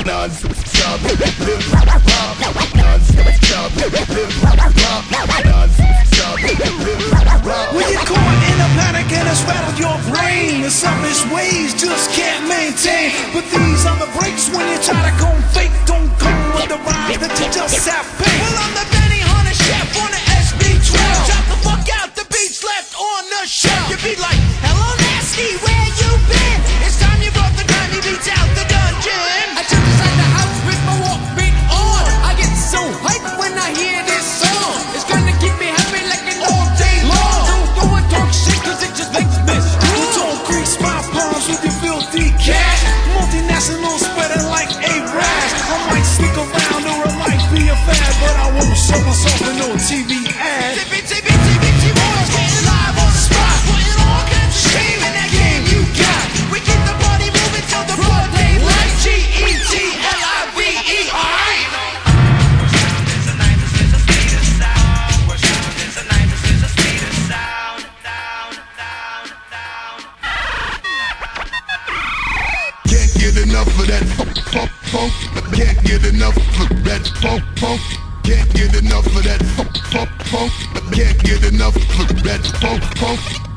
Non-stop, non-stop, non-stop. When you're caught in a panic and it's rattled your brain, the selfish ways just can't maintain. But these are the breaks when you try to go fake. Don't come with the rhymes that you just have paid. Well, I'm the Benny Hunter chef on the SB12. Drop the fuck out, the beats left on the shelf. You be like, hello nasty, where you been? It's time you brought the grimy beats out the dungeon. I jump inside the house with my walk beat on. I get so hyped when I hear this song. It's gonna keep me happy like an all day long. Don't go and talk shit cause it just makes me screw. Don't grease my palms with your filthy cash. Multinational spreading like a rash. I might stick around or it might be a fad, but I won't show myself in no TV ad. TBT Boys getting live on the spot. Putting all kinds of shame in that game you got. We keep the party moving till the broad daylight. GETLIVE, alright? Can't get enough of that funk. Can't get enough of that funk. Can't get enough of that funk. Can't get enough of that funk.